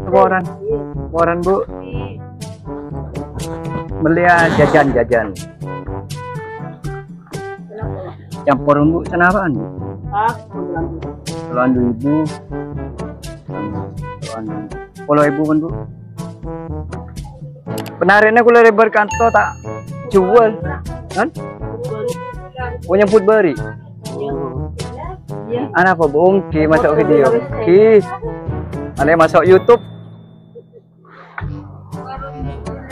Seboran. Seboran, Bu. Beli jajan. Campur, Bu. Kenapaan, Bu? Puluhan ribu. Kalau ibu kan, Bu. Penariannya kula lebar kantor tak jual. Kan? Punya Foodberry. Anak apa, Bu? Ki masuk video. Ki. Malah masuk YouTube.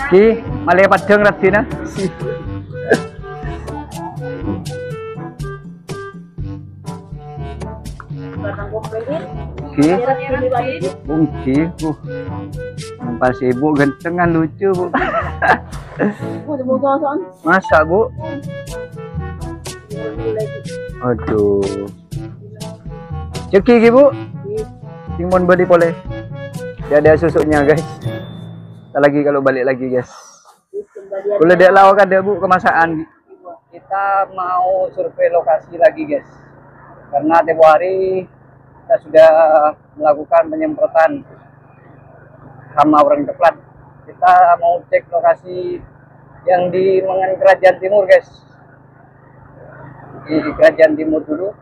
Ki, malah padang ratina. Ki, Ki, Bu. Pas ibu gentengan lucu, Bu. Masa, Bu? Aduh. Ceki, Bu. Timun beli boleh. Dia ada susunya, guys. Kita lagi kalau balik lagi, guys. Boleh dia lawak ada, Bu, kemasan. Kita mau survei lokasi lagi, guys. Karena tempo hari kita sudah melakukan penyemprotan hama orang coklat. Kita mau cek lokasi yang di Mengan Kerajaan Timur, guys. Di Kerajaan Timur dulu.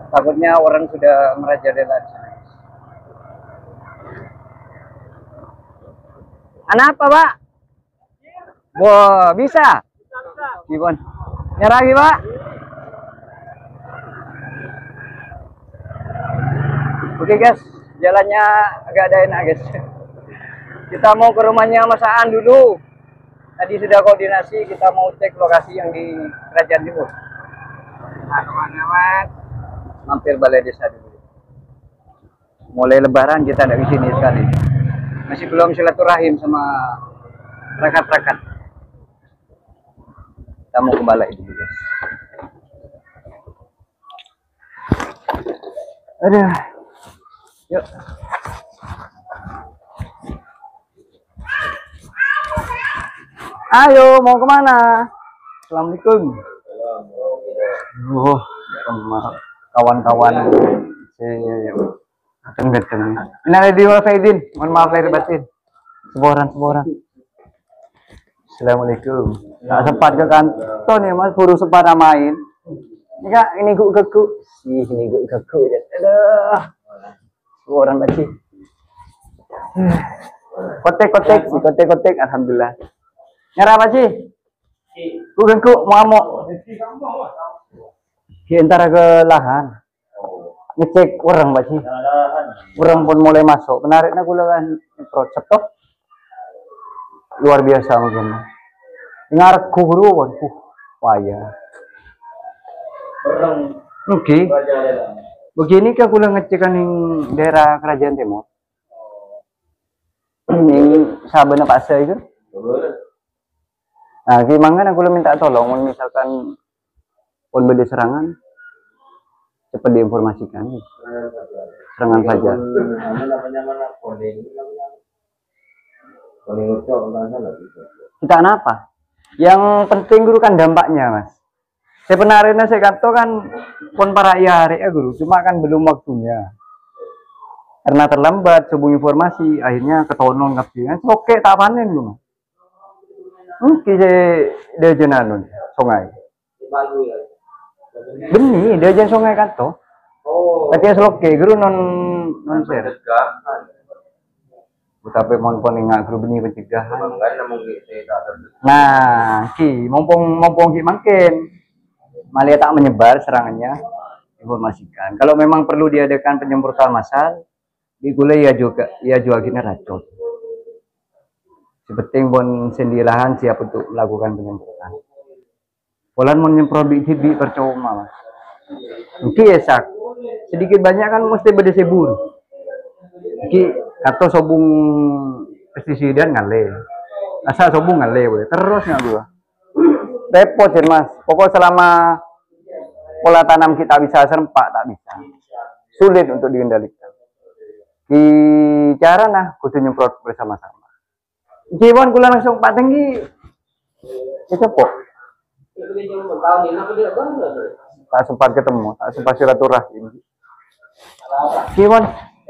Takutnya orang sudah merajalela di sana. Anak apa, Pak? Wah, bisa? Gimana? Nyerah lagi, Pak? Oke, guys. Jalannya agak ada enak, guys. Kita mau ke rumahnya Mas Aan dulu. Tadi sudah koordinasi, kita mau cek lokasi yang di Kerajaan Timur. Nah, kemana, Mas? Mampir balai desa dulu. Mulai lebaran kita tidak ke sini sekali. Masih belum silaturahim sama rekan-rekan. Kita mau ke balai dulu, guys. Aduh. Yuk. Ayo, mau kemana? Assalamualaikum. Kawan-kawan si datang. Ini ada di Faidin. Mohon maaf lahir batin. Seboran. Assalamualaikum. Tak sempat ke kantor nih, Mas. Buru sempat main. Ini Kak, ini guk-guk. Ini guk-guk. Aduh. Seboran batin. Kotek. Alhamdulillah. Nyerah apa sih? Guk-guk mau amok. Di antara ke lahan ngecek orang, Pak sih. Orang pun mulai masuk. Penariknya kula kan proses toh. Luar biasa mungkin. Ngarep guru pun. Payah. Oke. Begini kah kula ngecekan yang daerah Kerajaan Timur. Yang sabana Pak Sa itu. Nah, gimana aku minta tolong misalkan pun beda serangan cepat diinformasikan. Serangan saja. Kita apa? Yang penting guru kan dampaknya, Mas. Sebenarnya saya kata kan pun para hari ya guru, cuma kan belum waktunya. Karena terlambat subuh informasi, akhirnya ketonon kapten. Oke, tak panen lu. Dia jenanun sungai. Benih, dia jangan sungai kan toh. Tapi sloke guru non share. Tapi mon ingat guru benih pencegahan. Nah, ki mumpung ki makin malah tak menyebar serangannya informasikan. Kalau memang perlu diadakan penyemprotan massal, di gula ya juga racun. Seperti pun sendilahan siap untuk melakukan penyemprotan. Polan mau nyemprot di percuma, Mas. Mungkin ya sak. Sedikit banyak kan mesti beda sebur. Mungkin atau sobung pestisidan ngale. Asal sobung ngale boleh. Terus nggak gua. Repot sih, Mas. Pokok selama pola tanam kita bisa serempak tak bisa. Sulit untuk dikendalikan. Di cara nah kudu nyemprot bersama-sama. Jiwan kula langsung Pak Tenggi. Ya cepok. Tak sempat ketemu, tak sempat silaturahim. Kiwan,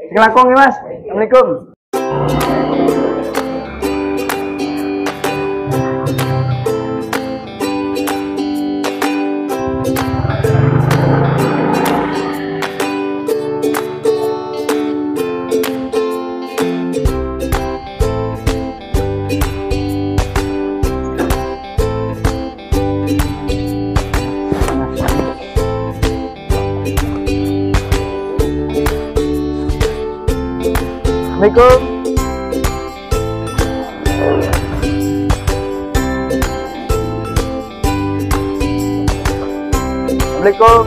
Sekelakong ya Mas. Assalamualaikum. Assalamualaikum. Assalamualaikum.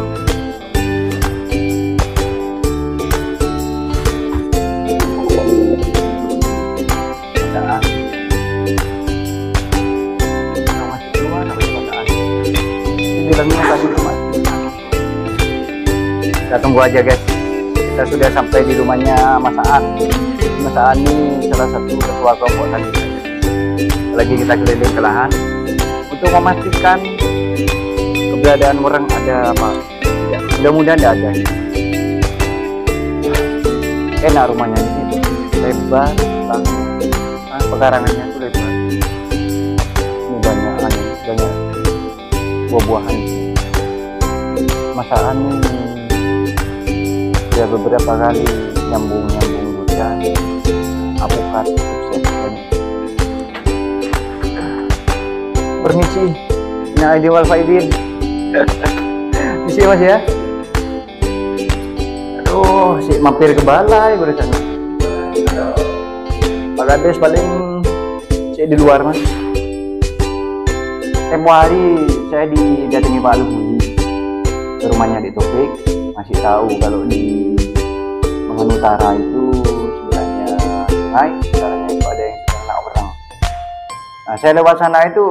Bilangnya tadi cuma. Kita tunggu aja guys. Kita sudah sampai di rumahnya Mas Aan. Mas Aan ini salah satu ketua kelompok tadi. Lagi kita keliling ke lahan untuk memastikan keberadaan orang ada apa. Ya, mudah-mudahan tidak ada. Enak rumahnya ini, lebar, pekarangannya itu lebar. Ini banyak buah-buahan. Mas Aan ini ya beberapa kali nyambung durian, apukat, permisi, nah ini wal faidin. Misi Mas ya. Aduh, si mampir ke balai berusaha. Pak Kades paling saya di luar Mas. Tempo hari saya didatangi Pak Luhui ke rumahnya di Topik, masih tahu kalau di Mangan Utara itu sebenarnya sungai, sebenarnya itu ada yang kena orang. Nah, saya lewat sana itu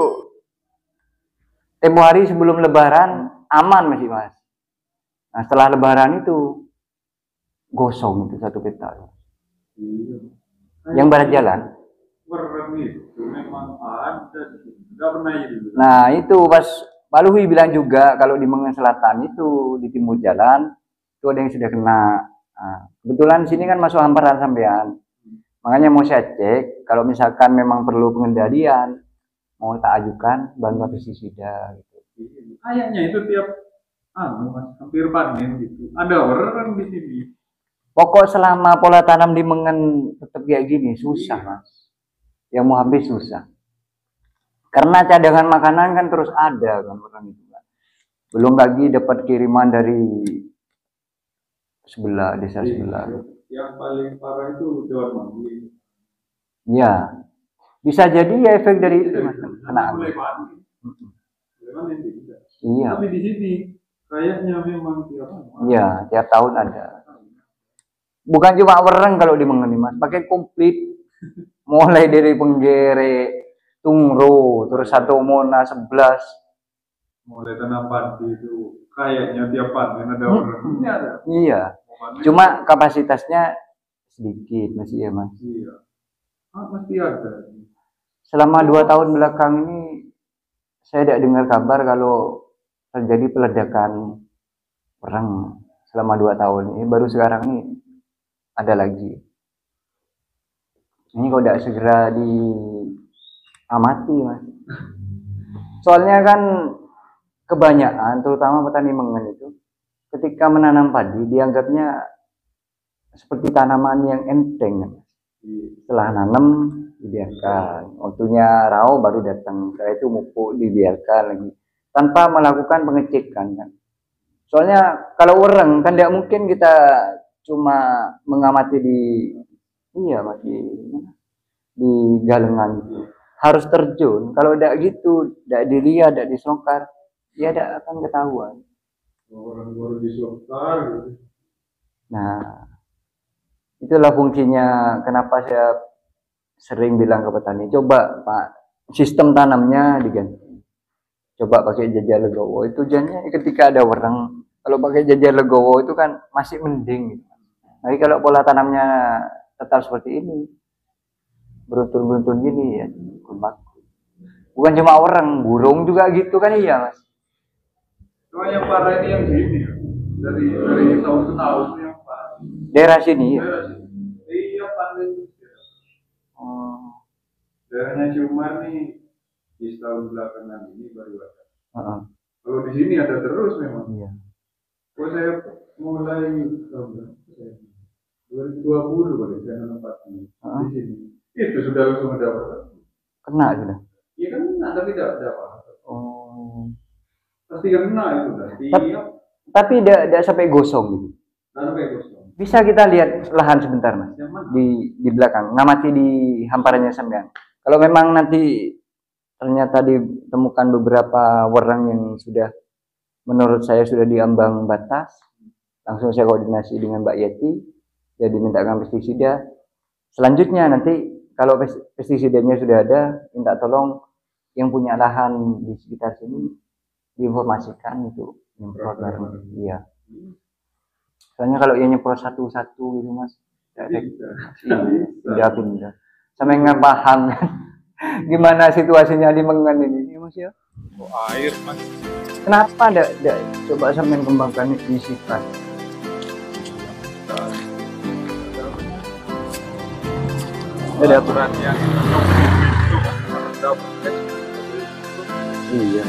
tempo hari sebelum Lebaran aman masih Mas. Nah, setelah Lebaran itu gosong itu satu peta. Iya. Yang barat jalan. Orang itu memang ada, nggak pernah jadi. Nah, itu pas Pak Luhui bilang juga kalau di Mangan Selatan itu di timur jalan itu ada yang sudah kena. Nah, kebetulan sini kan masuk hamparan sampean. Makanya mau saya cek kalau misalkan memang perlu pengendalian, mau tak ajukan bantuan pestisida gitu. Kayaknya itu tiap Mas, hampir panen gitu. Ada orang di sini. Pokok selama pola tanam di Mangan tetap kayak gini susah Mas. Yang mau habis susah. Karena cadangan makanan kan terus ada kan orang itu. Belum lagi dapat kiriman dari sebelah desa sebelah. Yang paling parah itu Dewan Manggil. Ya, bisa jadi ya efek dari itu Mas. Kena mulai panen. Mulai panen juga. Iya. Tapi di sini kayaknya memang tiap tahun. Iya, tiap tahun ada. Bukan cuma wereng kalau di Mangan Mas, pakai komplit. Mulai dari penggere, tungro, terus satu mona 11. Mulai tanam padi itu kayaknya tiap panen ada orang. Ini ada. Iya. Cuma kapasitasnya sedikit masih ya Mas. Iya. Pasti ada. Selama 2 tahun belakang ini saya tidak dengar kabar kalau terjadi peledakan perang selama 2 tahun ini. Baru sekarang ini ada lagi. Ini kok tidak segera diamati Mas. Soalnya kan kebanyakan terutama petani Mangan itu ketika menanam padi dianggapnya seperti tanaman yang enteng kan. Setelah nanam dibiarkan, waktunya rau baru datang, setelah itu mupuk dibiarkan lagi tanpa melakukan pengecekan kan. Soalnya kalau orang kan tidak mungkin kita cuma mengamati di galengan gitu. Harus terjun. Kalau tidak gitu, tidak dilihat, tidak disongkar, ya tidak akan ketahuan. Orang baru disongkar gitu. Nah, itulah fungsinya kenapa saya sering bilang ke petani, coba Pak, sistem tanamnya diganti. Coba pakai jajah legowo. Itu jangan ketika ada orang, kalau pakai jajah legowo itu kan masih mending gitu. Tapi kalau pola tanamnya tetap seperti ini, beruntun-beruntun gini ya, bukan cuma orang, burung juga gitu kan iya Mas. Cuma yang parah ini yang gini ya, dari tahun ke tahun yang parah. Daerah sini ya. daerahnya si Umar nih di setahun belakangan ini baru ada. Kalau di sini ada terus memang. Iya. Kalau saya mulai tahun berapa? 2020 kali saya menempati di sini. Itu sudah langsung ada apa? Kena sudah. Iya kan, tapi tidak ada apa. Oh. Pasti kena itu dah. Tapi tidak sampai gosong gitu. Tidak sampai gosong. Bisa kita lihat lahan sebentar mas di belakang, ngamati di hamparannya sampean. Kalau memang nanti ternyata ditemukan beberapa werang yang sudah menurut saya sudah diambang batas, langsung saya koordinasi dengan Mbak Yeti, dia dimintakan pestisida. Selanjutnya nanti kalau pestisidanya sudah ada, minta tolong yang punya lahan di sekitar sini diinformasikan itu nyemprot bareng. Iya. Soalnya kalau yang nyemprot satu-satu gitu mas, tidak pindah. Sampai nggak paham gimana situasinya di Mengan ini mas ya. Oh, air mas. Kenapa tidak coba sampai kembangkan di sifat? Ada aturan yang iya.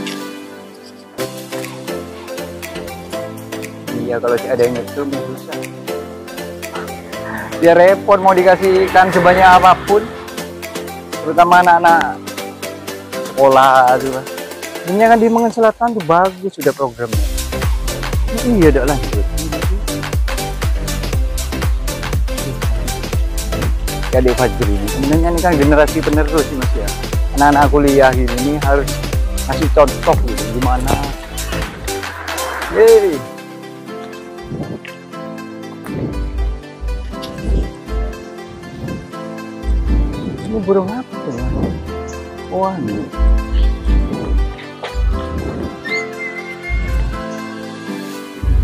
Iya kalau ada yang itu susah. Dia repot mau dikasihkan sebanyak apapun, terutama anak-anak sekolah juga. Ini kan di Mengan Selatan tuh bagus sudah programnya. Iya udah lanjut. Adik Fajri ini sebenarnya ini kan generasi penerus sih mas ya. Anak-anak kuliah ini harus kasih contoh gitu gimana. Yeay. Ini burung apa ya? Wah ini.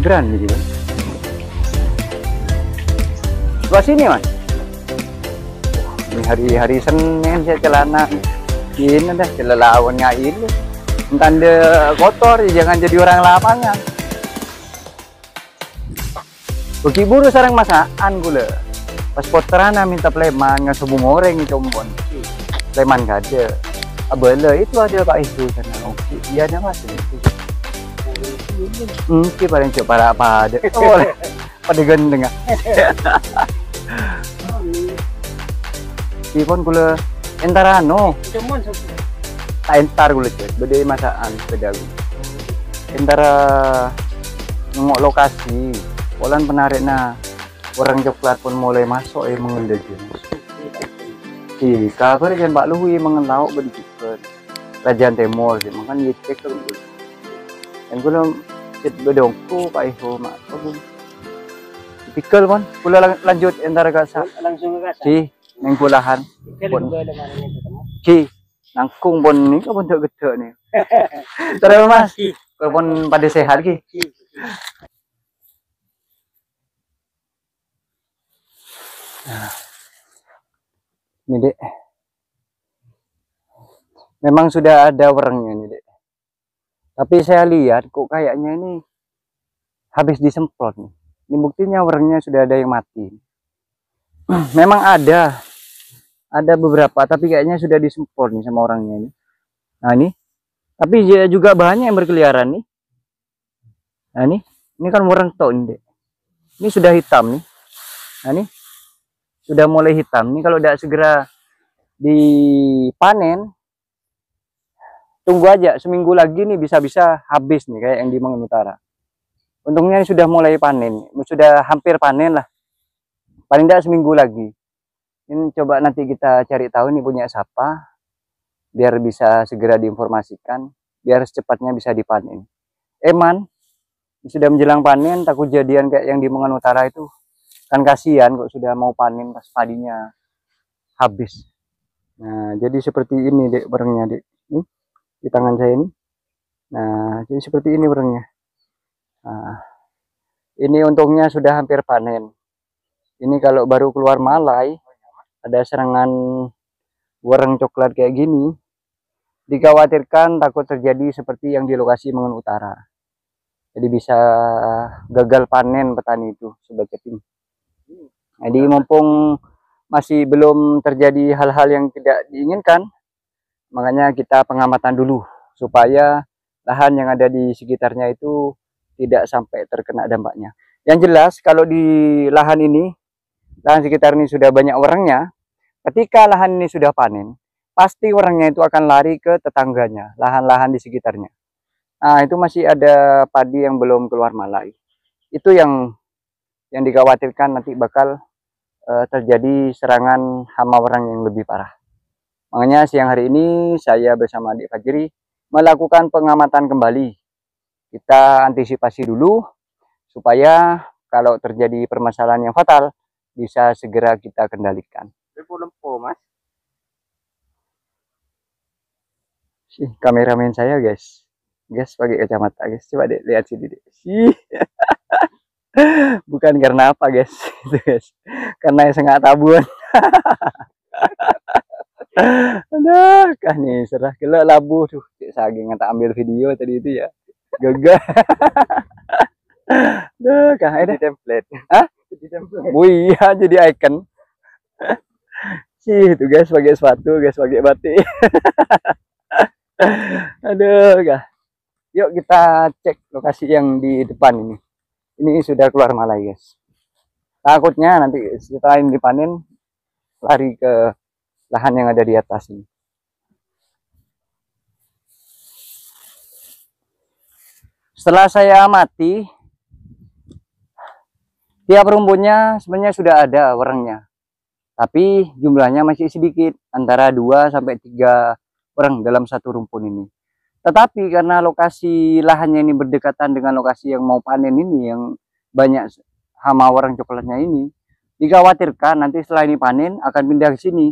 Beran gitu kan? Sebelah sini mas. Hari Senin saya celana ini dah celalawan ngain entah de kotor jangan jadi orang lapangan bagi buru sarang masakan gula pas poterana minta pleman ngasubung goreng combon pleman gak ada abala itu ada pak itu sana oke iya ada mas itu paling coba apa ada boleh pada gendeng pun gula entarano entar gula cuy beda masakan beda entara ngomong lokasi polan penarik orang coklat pun mulai masuk mengendal jenis kabar jangan Pak Luhui mengenal berdikit Rajan Timur sih makan yecek kalau dan gula cet bedongku Pak Iho mak pikir pun gula lanjut entara kasa langsung ke kasa sih neng pulahan ki nangkung pun ni kau pun gede nih terus mas kau pun pada sehat ki ini dek memang sudah ada werengnya nih dek tapi saya lihat kok kayaknya ini habis disemprot nih ini buktinya werengnya sudah ada yang mati memang ada beberapa tapi kayaknya sudah disemprot nih sama orangnya ini. Nah ini tapi juga banyak yang berkeliaran nih. Nah ini kan wereng tok ini. Ini sudah hitam nih. Nah ini sudah mulai hitam nih kalau tidak segera dipanen tunggu aja seminggu lagi nih bisa-bisa habis nih kayak yang di Mengan Utara. Untungnya ini sudah mulai panen, sudah hampir panen lah. Paling tidak seminggu lagi. Ini coba nanti kita cari tahu nih punya siapa biar bisa segera diinformasikan biar secepatnya bisa dipanen. Eman sudah menjelang panen takut jadian kayak yang di Mengan Utara itu kan kasihan kok sudah mau panen pas padinya habis. Nah jadi seperti ini dek werengnya dek ini di tangan saya ini. Nah jadi seperti ini werengnya. Nah, ini untungnya sudah hampir panen. Ini kalau baru keluar malai ada serangan wereng coklat kayak gini dikhawatirkan takut terjadi seperti yang di lokasi Mengan Utara. Jadi bisa gagal panen petani itu sobat Cepin. Jadi mumpung masih belum terjadi hal-hal yang tidak diinginkan Makanya kita pengamatan dulu supaya lahan yang ada di sekitarnya itu tidak sampai terkena dampaknya. Yang jelas kalau di lahan ini, lahan sekitar ini sudah banyak orangnya, ketika lahan ini sudah panen, pasti orangnya itu akan lari ke tetangganya, lahan-lahan di sekitarnya. Nah, itu masih ada padi yang belum keluar malai. Itu yang dikhawatirkan nanti bakal terjadi serangan hama orang yang lebih parah. Makanya siang hari ini saya bersama adik Fajri melakukan pengamatan kembali. Kita antisipasi dulu supaya kalau terjadi permasalahan yang fatal bisa segera kita kendalikan. Lempo, Mas. Kameramen saya, guys. Guys pakai kacamata, guys. Coba deh lihat sini deh. Bukan karena apa, guys. Itu, guys. Karena sengat tabun. Aduh, kah nih serah kelak labu tuh. Saging tak ambil video tadi itu ya. Gagah. Duh, kah ada template. Hah? Jadi template. Wih, iya jadi icon. Sih, itu guys pakai sepatu, guys pakai batik. Aduh, kah. Yuk kita cek lokasi yang di depan ini. Ini sudah keluar malai, guys. Takutnya nanti setelah ini dipanen lari ke lahan yang ada di atas ini. Setelah saya amati, tiap rumputnya sebenarnya sudah ada orangnya, tapi jumlahnya masih sedikit, antara 2 sampai 3 orang dalam satu rumpun ini. Tetapi karena lokasi lahannya ini berdekatan dengan lokasi yang mau panen ini, yang banyak hama warang coklatnya ini, dikhawatirkan nanti setelah ini panen akan pindah ke sini.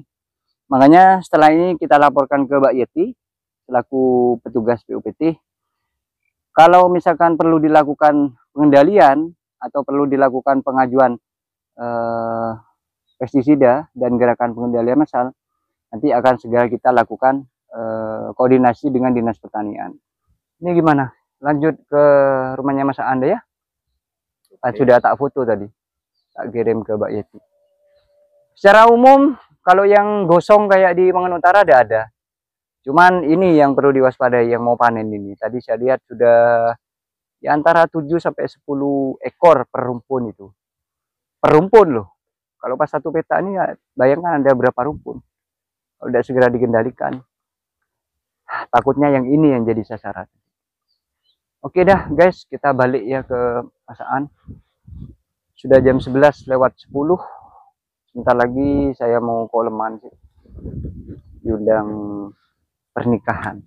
Makanya setelah ini kita laporkan ke Mbak Yeti selaku petugas PUPT. Kalau misalkan perlu dilakukan pengendalian atau perlu dilakukan pengajuan pestisida dan gerakan pengendalian massal, nanti akan segera kita lakukan koordinasi dengan Dinas Pertanian. Ini gimana? Lanjut ke rumahnya Mas Anda ya? Sudah tak foto tadi, tak kirim ke Mbak Yeti. Secara umum kalau yang gosong kayak di Mangan Utara ada. Cuman ini yang perlu diwaspadai yang mau panen ini. Tadi saya lihat sudah di antara 7 sampai 10 ekor per rumpun itu. Per rumpun loh. Kalau pas satu peta ini ya, bayangkan ada berapa rumpun. Kalau tidak segera dikendalikan, takutnya yang ini yang jadi sasaran. Oke dah guys, kita balik ya ke Masaan. Sudah jam 11 lewat 10. Sebentar lagi saya mau koleman sih, diundang pernikahan.